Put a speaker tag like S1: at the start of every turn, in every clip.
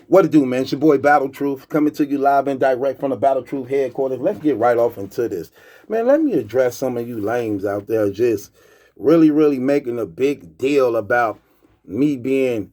S1: What to do, man? It's your boy Battle Truth coming to you live and direct from the Battle Truth headquarters. Let's get right off into this. Man, let me address some of you lames out there just really making a big deal about me being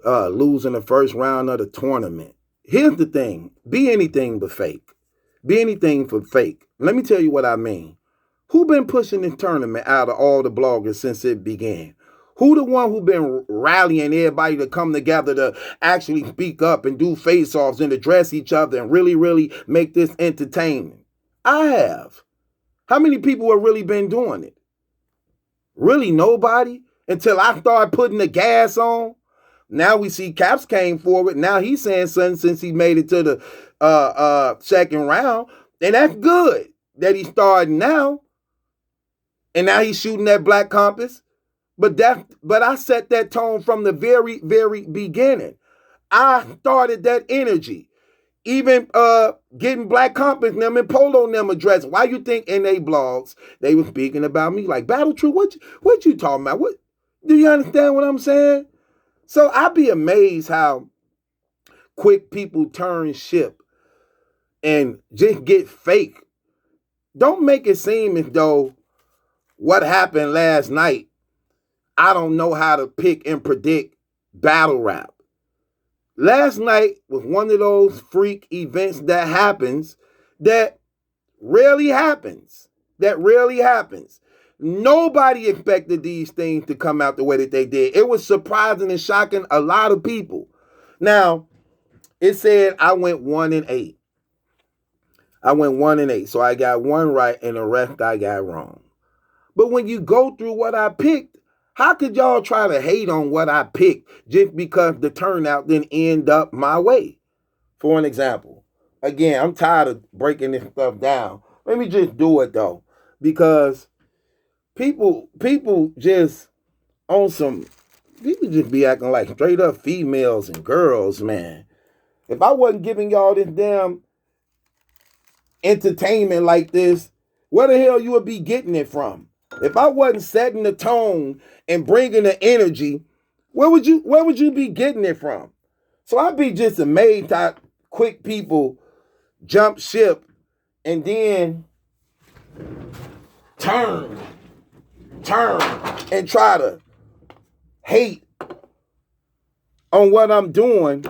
S1: losing the first round of the tournament. Here's the thing. Be anything but fake. Be anything but fake. Let me tell you what I mean. Who been pushing this tournament out of all the bloggers since it began? Who the one who been rallying everybody to come together to actually speak up and do face-offs and address each other and really make this entertaining? I have. How many people have really been doing it? Really nobody? Until I started putting the gas on. Now we see Caps came forward. Now he's saying something since he made it to the second round. And that's good that he started now. And now he's shooting that black compass. But I set that tone from the very beginning. I started that energy. Even getting Black Compass them and Polo them addressed. Why you think in they blogs they were speaking about me like Battle True? What you talking about? What do you understand what I'm saying? So I be amazed how quick people turn ship and just get fake. Don't make it seem as though what happened last night, I don't know how to pick and predict battle rap. Last night was one of those freak events that happens that rarely happens. That rarely happens. Nobody expected these things to come out the way that they did. It was surprising and shocking a lot of people. Now, it said I went 1-8. I went 1-8. So I got one right and the rest I got wrong. But when you go through what I picked, how could y'all try to hate on what I picked just because the turnout didn't end up my way? For an example, again, I'm tired of breaking this stuff down. Let me just do it though, because people just on some, people just be acting like straight up females and girls, man. If I wasn't giving y'all this damn entertainment like this, where the hell you would be getting it from? If I wasn't setting the tone and bringing the energy, where would you be getting it from? So I'd be just amazed how quick people jump ship and then turn and try to hate on what I'm doing,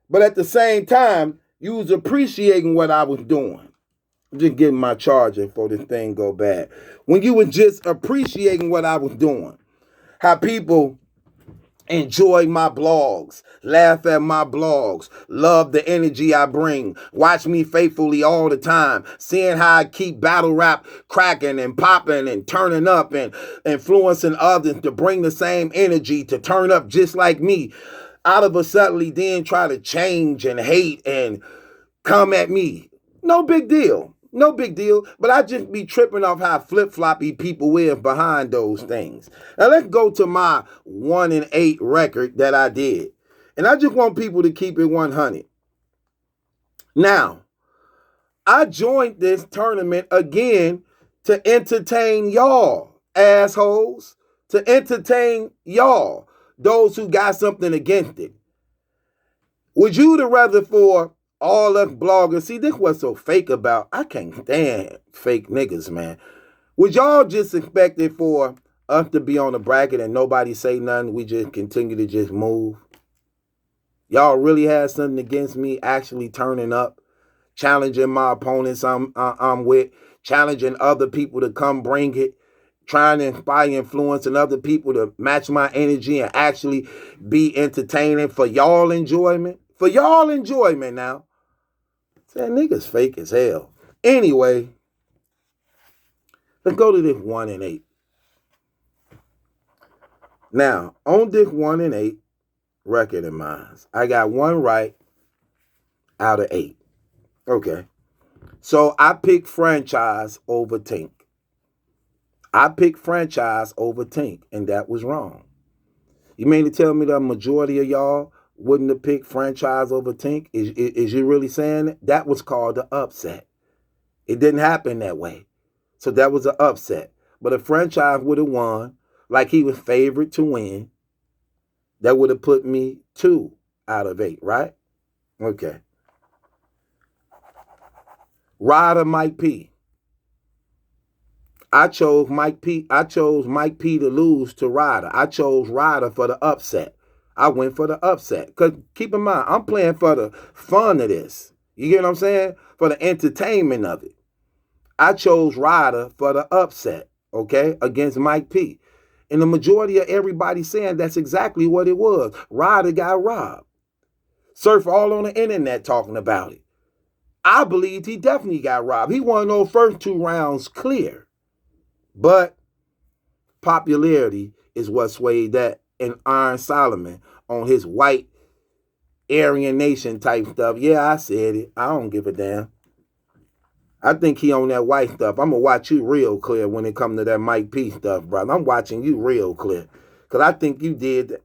S1: but at the same time, you was appreciating what I was doing. I'm just getting my charger before this thing go bad. When you were just appreciating what I was doing, how people enjoy my blogs, laugh at my blogs, love the energy I bring, watch me faithfully all the time, seeing how I keep battle rap cracking and popping and turning up and influencing others to bring the same energy to turn up just like me. Out of a suddenly then try to change and hate and come at me. No big deal. No big deal, but I just be tripping off how flip-floppy people is behind those things. Now let's go to my 1-8 record that I did. And I just want people to keep it 100. Now, I joined this tournament again to entertain y'all, assholes. To entertain y'all, those who got something against it. Would you rather for all us bloggers, see, this what's so fake about. I can't stand fake niggas, man. Would y'all just expect it for us to be on the bracket and nobody say nothing? We just continue to just move. Y'all really had something against me actually turning up, challenging my opponents I'm with, challenging other people to come bring it, trying to inspire, influencing other people to match my energy and actually be entertaining for y'all enjoyment. For y'all enjoyment now. That nigga's fake as hell. Anyway, let's go to this 1-8. Now, on this 1-8 record of mine, I got one right out of 8. Okay. So I picked franchise over Tink. I picked franchise over Tink, and that was wrong. You mean to tell me the majority of y'all wouldn't have picked franchise over Tink? Is you really saying that? That was called the upset. It didn't happen that way. So that was an upset. But if franchise would have won, like he was favored to win, that would have put me 2 out of 8, right? Okay. Ryder, Mike P. I chose Mike P. I chose Mike P to lose to Ryder. I chose Ryder for the upset. I went for the upset. Because keep in mind, I'm playing for the fun of this. You get what I'm saying? For the entertainment of it. I chose Ryder for the upset, okay, against Mike P. And the majority of everybody saying that's exactly what it was. Ryder got robbed. Surf all on the internet talking about it. I believed he definitely got robbed. He won those first 2 rounds clear. But popularity is what swayed that. And Iron Solomon on his white Aryan Nation type stuff. Yeah, I said it. I don't give a damn. I think he on that white stuff. I'm going to watch you real clear when it come to that Mike P stuff, brother. I'm watching you real clear. Because I think you did that.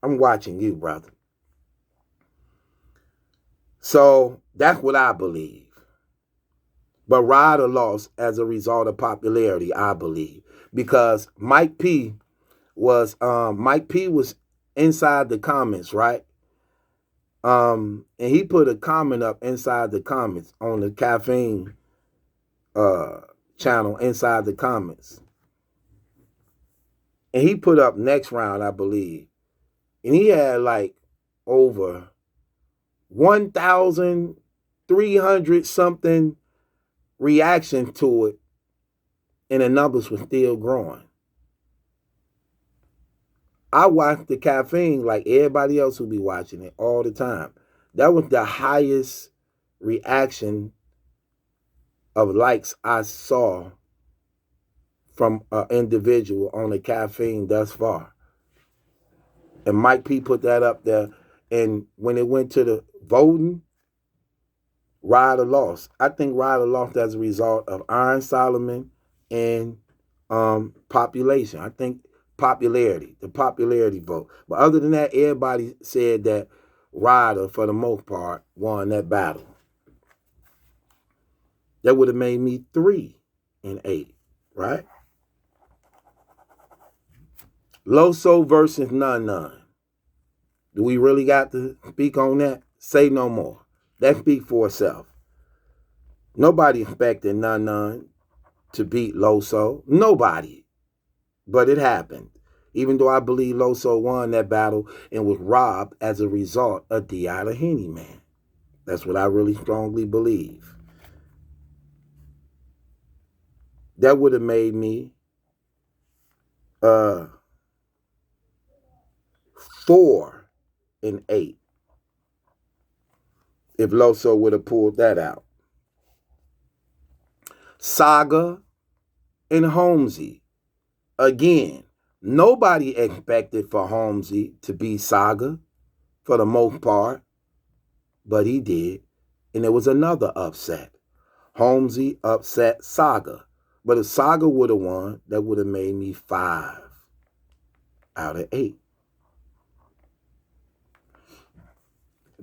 S1: I'm watching you, brother. So that's what I believe. But Ryder lost as a result of popularity, I believe. Because Mike P was inside the comments, right? And he put a comment up inside the comments on the Caffeine channel inside the comments. And he put up next round, I believe. And he had like over 1,300 something reaction to it. And the numbers were still growing. I watched the Caffeine like everybody else who be watching it all the time. That was the highest reaction of likes I saw from an individual on the Caffeine thus far. And Mike P put that up there. And when it went to the voting, Ryder lost. I think Ryder lost as a result of Iron Solomon and population. I think the popularity vote. But other than that, everybody said that Ryder, for the most part, won that battle. That would have made me 3-8, right? Loso versus Nun. Do we really got to speak on that? Say no more. That speaks for itself. Nobody expected Nun to beat Loso. Nobody. But it happened. Even though I believe Loso won that battle and was robbed as a result of D.I. the Henny Man. That's what I really strongly believe. That would have made me 4-8 if Loso would have pulled that out. Saga and Holmesy. Again, nobody expected for Holmesy to be Saga for the most part, but he did. And there was another upset. Holmesy upset Saga. But if Saga would have won, that would have made me 5 out of 8.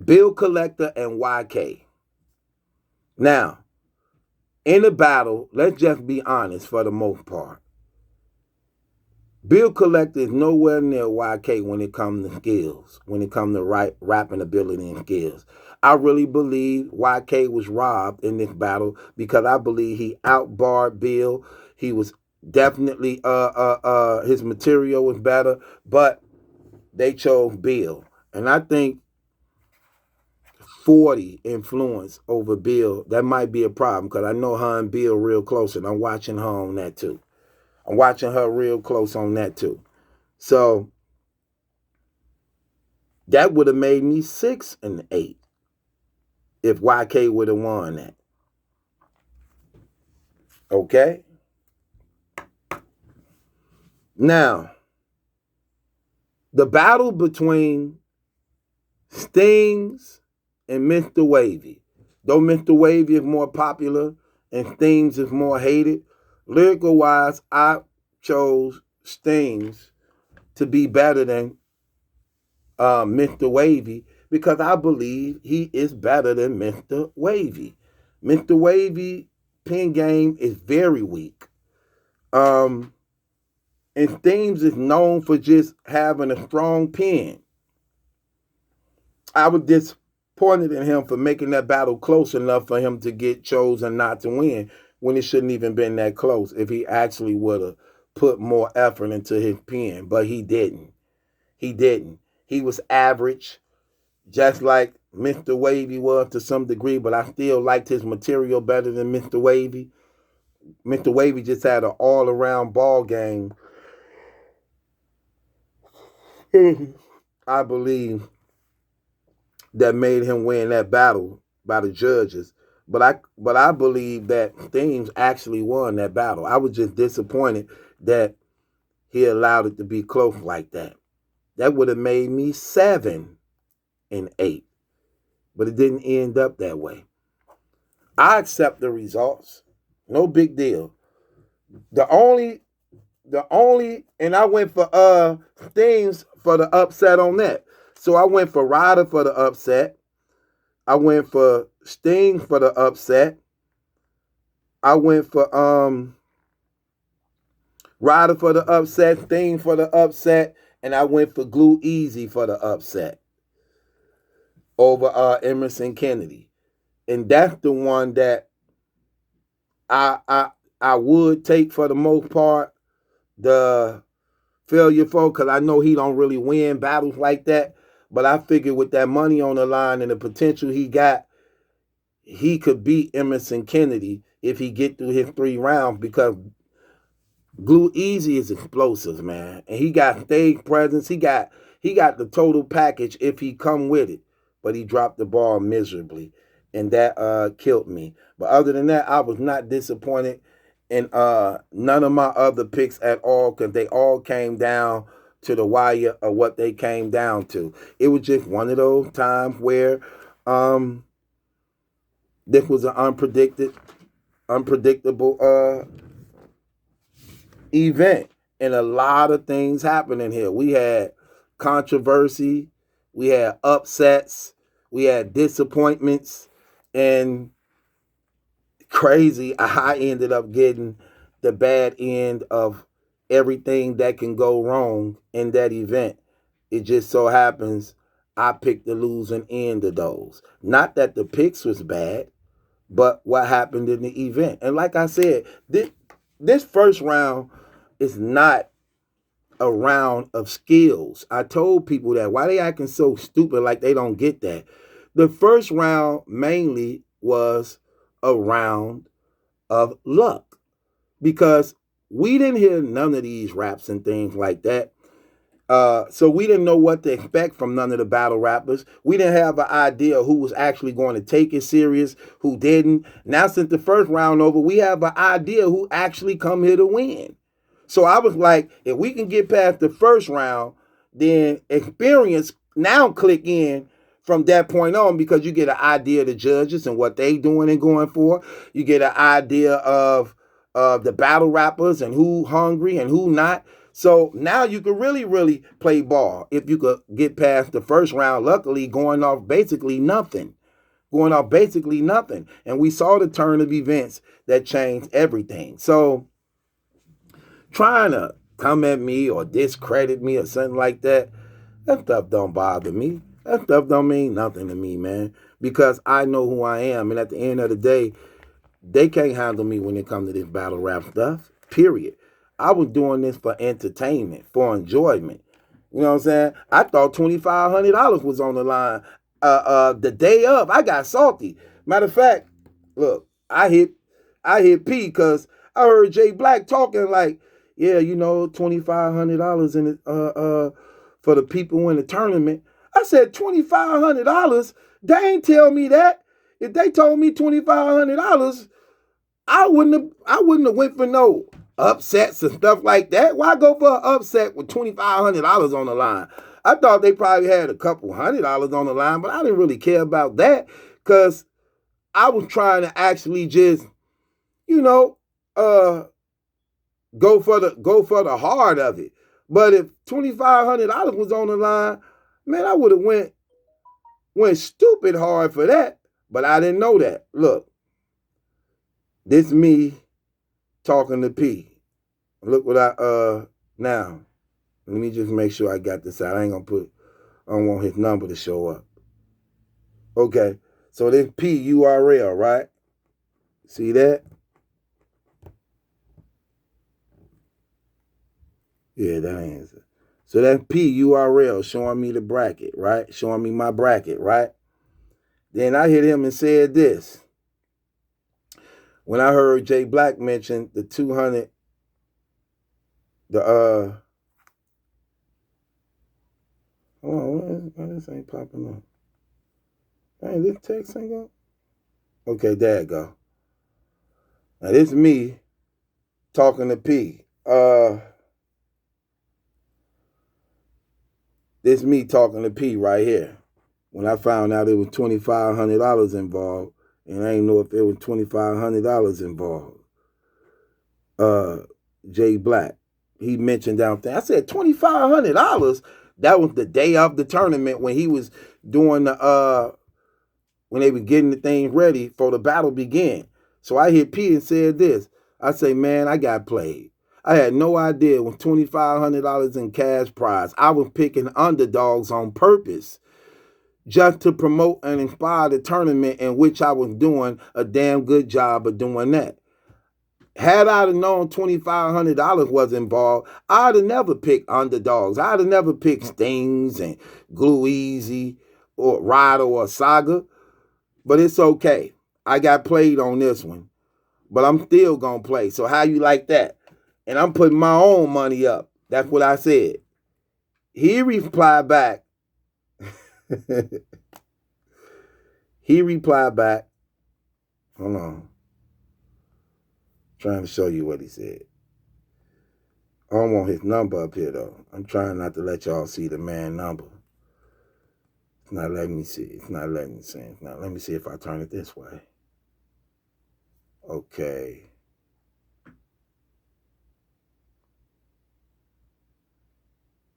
S1: Bill Collector and YK. Now, in the battle, let's just be honest for the most part. Bill Collector is nowhere near YK when it comes to skills, when it comes to rapping ability and skills. I really believe YK was robbed in this battle because I believe he outbarred Bill. He was definitely, his material was better, but they chose Bill. And I think 40 influence over Bill, that might be a problem because I know her and Bill real close and I'm watching her on that too. I'm watching her real close on that too. So that would have made me 6-8 if YK would have won that. Okay? Now, the battle between Stings and Mr. Wavy. Though Mr. Wavy is more popular and Stings is more hated, lyrical wise, I chose Stings to be better than Mr. Wavy because I believe he is better than Mr. Wavy. Mr. Wavy pen game is very weak. And Stings is known for just having a strong pen. I was disappointed in him for making that battle close enough for him to get chosen not to win when it shouldn't even been that close if he actually would have put more effort into his pen. But he didn't. He didn't. He was average, just like Mr. Wavy was to some degree, but I still liked his material better than Mr. Wavy. Mr. Wavy just had an all-around ball game. I believe that made him win that battle by the judges. But I believe that Steams actually won that battle. I was just disappointed that he allowed it to be close like that. That would have made me 7-8. But it didn't end up that way. I accept the results. No big deal. The only and I went for Steams for the upset on that. So I went for Ryder for the upset. I went for Sting for the upset. I went for Ryder for the upset, Sting for the upset, and I went for Glue Easy for the upset over Emerson Kennedy. And that's the one that I would take for the most part the failure for, because I know he don't really win battles like that. But I figured with that money on the line and the potential he got, he could beat Emerson Kennedy if he get through his 3 rounds, because Glue Easy is explosive, man. And he got stage presence. He got the total package if he come with it. But he dropped the ball miserably. And that killed me. But other than that, I was not disappointed in none of my other picks at all, because they all came down to the wire of what they came down to. It was just one of those times where this was an unpredictable event. And a lot of things happening here. We had controversy, we had upsets, we had disappointments, and crazy, I ended up getting the bad end of everything that can go wrong in that event. It just so happens I picked the losing end of those. Not that the picks was bad, but what happened in the event. And like I said, this first round is not a round of skills. I told people that. Why they acting so stupid like they don't get that? The first round mainly was a round of luck, because we didn't hear none of these raps and things like that. So we didn't know what to expect from none of the battle rappers. We didn't have an idea who was actually going to take it serious, who didn't. Now, since the first round over, we have an idea who actually come here to win. So I was like, if we can get past the first round, then experience now click in from that point on, because you get an idea of the judges and what they doing and going for. You get an idea of the battle rappers and who hungry and who not. So now you can really, really play ball if you could get past the first round, luckily going off basically nothing. And we saw the turn of events that changed everything. So trying to come at me or discredit me or something like that stuff don't bother me. That stuff don't mean nothing to me, man, because I know who I am. And at the end of the day, they can't handle me when it comes to this battle rap stuff, period. I was doing this for entertainment, for enjoyment. You know what I'm saying? I thought $2,500 was on the line. The day of, I got salty. Matter of fact, look, I hit P because I heard Jay Black talking like, yeah, you know, $2,500 in it for the people in the tournament. I said $2,500. They ain't tell me that. If they told me $2,500, I wouldn't have went for no upsets and stuff like that. Why go for an upset with $2,500 on the line? I thought they probably had a couple $100 on the line, but I didn't really care about that, because I was trying to actually just, you know, go for the heart of it. But if $2,500 was on the line, man, I would have went stupid hard for that. But I didn't know that. Look, this me talking to P. Look what now. Let me just make sure I got this out. I don't want his number to show up. Okay, so this P URL, right? See that? Yeah, that ain't it. So that's P URL showing me the bracket, right? Showing me my bracket, right? Then I hit him and said this. When I heard Jay Black mention the 200, the hold on, why this ain't popping up? Hey, this text ain't go. Okay, there it go. Now this is me talking to P. This me talking to P right here. When I found out it was $2,500 involved, and I didn't know if it was $2,500 involved. Jay Black, he mentioned down there. I said $2,500. That was the day of the tournament when he was doing the when they were getting the thing ready for the battle begin. So I hit P and said this. I say, man, I got played. I had no idea when $2,500 in cash prize. I was picking underdogs on purpose just to promote and inspire the tournament in which I was doing a damn good job of doing that. Had I known $2,500 was involved, I'd have never picked underdogs. I'd have never picked Stings and Glue Easy or Ryder or Saga. But it's okay. I got played on this one. But I'm still going to play. So how you like that? And I'm putting my own money up. That's what I said. He replied back. He replied back. Hold on. Trying to show you what he said. I don't want his number up here though. I'm trying not to let y'all see the man number. It's not letting me see. It's not letting me see. Now let me see if I turn it this way. Okay.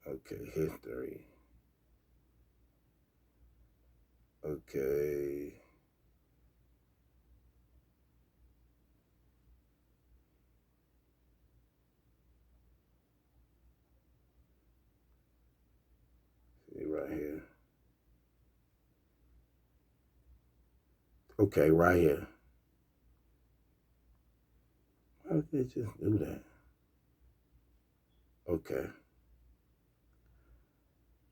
S1: Okay, history. Okay. See right here. Okay, right here. Why did they just do that? Okay.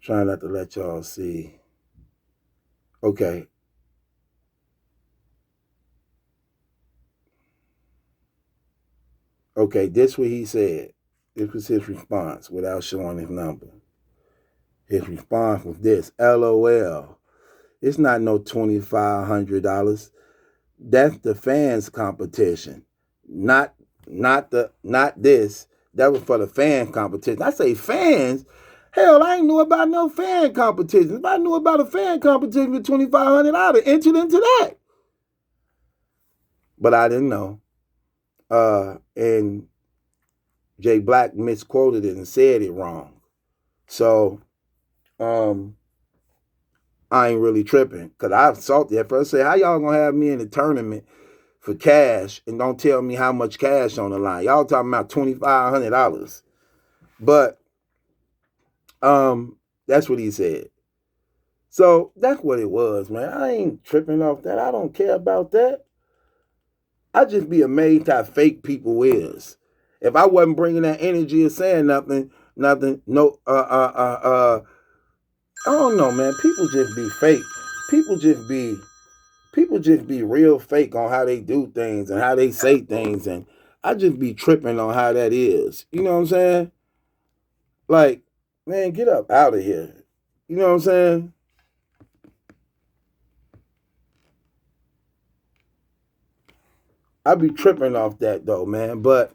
S1: Trying not to let y'all see. Okay. Okay, this what he said. This was his response without showing his number. His response was this: LOL. It's not no $2,500. That's the fans competition. Not this. That was for the fan competition. I say fans. Hell, I ain't know about no fan competition. If I knew about a fan competition with $2,500, I'd have entered into that. But I didn't know. And Jay Black misquoted it and said it wrong. So, I ain't really tripping. Because I salty at first. I say, how y'all going to have me in the tournament for cash and don't tell me how much cash on the line? Y'all talking about $2,500. But that's what he said. So that's what it was, man. I ain't tripping off that. I don't care about that. I just be amazed how fake people is. If I wasn't bringing that energy of saying nothing, no, I don't know, man. People just be fake. People just be real fake on how they do things and how they say things, and I just be tripping on how that is. You know what I'm saying? Like, man, get up out of here. You know what I'm saying? I be tripping off that though, man. But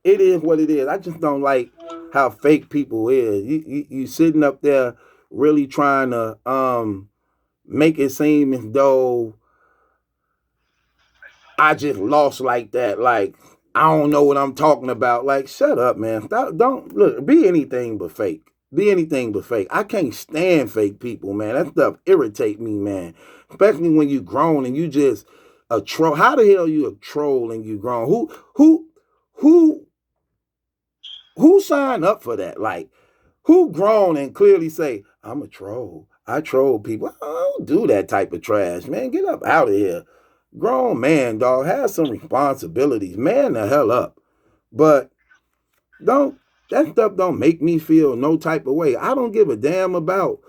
S1: it is what it is. I just don't like how fake people is. You sitting up there really trying to make it seem as though I just lost like that. Like I don't know what I'm talking about. Like shut up, man. Don't look. Be anything but fake. Be anything but fake. I can't stand fake people, man. That stuff irritate me, man. Especially when you grown and you just a troll. How the hell you a troll and you grown? Who who signed up for that? Like, who grown and clearly say, I'm a troll. I troll people. I don't do that type of trash, man. Get up out of here. Grown man, dog. Have some responsibilities. Man the hell up. But don't that stuff don't make me feel no type of way. I don't give a damn about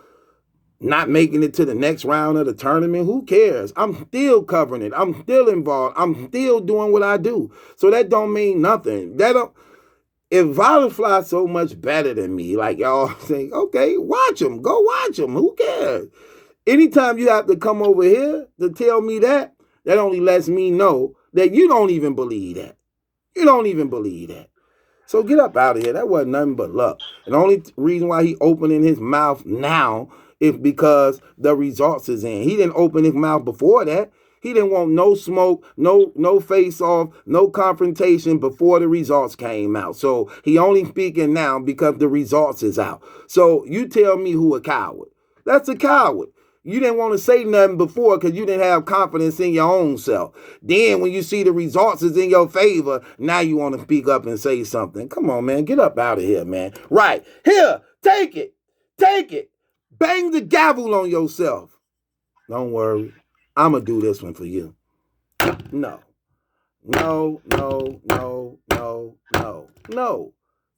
S1: not making it to the next round of the tournament. Who cares? I'm still covering it. I'm still involved. I'm still doing what I do. So that don't mean nothing. That don't. If Volatfly so much better than me, like y'all think, okay, watch him. Go watch him. Who cares? Anytime you have to come over here to tell me that, that only lets me know that you don't even believe that. You don't even believe that. So get up out of here. That wasn't nothing but luck. And the only reason why he opening his mouth now is because the results is in. He didn't open his mouth before that. He didn't want no smoke, no face off, no confrontation before the results came out. So he only speaking now because the results is out. So you tell me who a coward. That's a coward. You didn't want to say nothing before because you didn't have confidence in your own self. Then when you see the results is in your favor, now you want to speak up and say something. Come on, man. Get up out of here, man. Right. Here, take it. Take it. Bang the gavel on yourself. Don't worry. I'm going to do this one for you. No. No, no, no, no, no, no.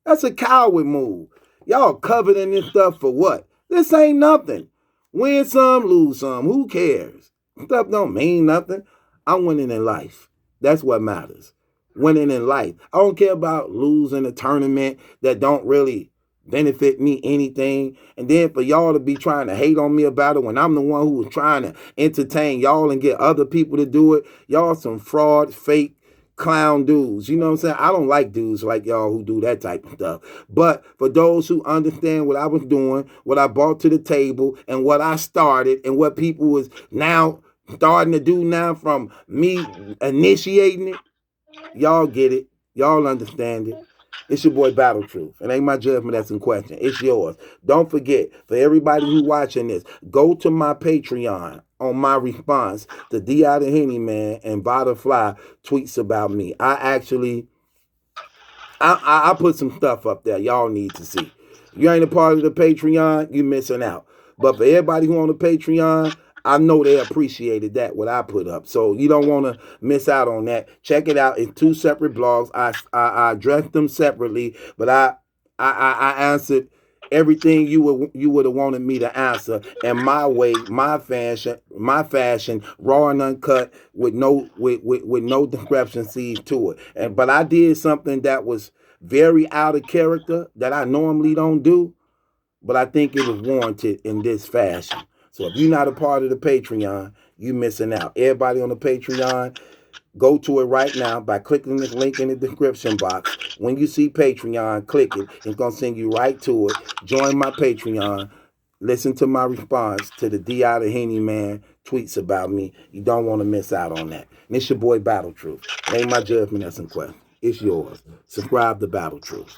S1: That's a coward move. Y'all covered in this stuff for what? This ain't nothing. Win some, lose some. Who cares? Stuff don't mean nothing. I'm winning in life. That's what matters. Winning in life. I don't care about losing a tournament that don't really benefit me anything. And then for y'all to be trying to hate on me about it when I'm the one who was trying to entertain y'all and get other people to do it. Y'all some fraud, fake, clown dudes. You know what I'm saying? I don't like dudes like y'all who do that type of stuff. But for those who understand what I was doing, what I brought to the table, and what I started, and what people was now starting to do now from me initiating it, y'all get it. Y'all understand it. It's your boy Battle Truth. It ain't my judgment that's in question. It's yours. Don't forget, for everybody who watching this, go to my Patreon on my response to D.I. the Henny Man and Volatfly tweets about me. I put some stuff up there y'all need to see. If you ain't a part of the Patreon, you missing out. But for everybody who on the Patreon, I know they appreciated that, what I put up. So you don't want to miss out on that. Check it out. It's 2 separate blogs. I addressed them separately, but I answered everything you would have wanted me to answer in my way, my fashion, raw and uncut, with no discrepancies to it. But I did something that was very out of character that I normally don't do, but I think it was warranted in this fashion. So if you're not a part of the Patreon, you missing out. Everybody on the Patreon, go to it right now by clicking this link in the description box. When you see Patreon, click it. It's going to send you right to it. Join my Patreon. Listen to my response to the D.I. the Henny Man tweets about me. You don't want to miss out on that. And it's your boy Battle Truth. It ain't my judgment that's in question. It's yours. Subscribe to Battle Truth.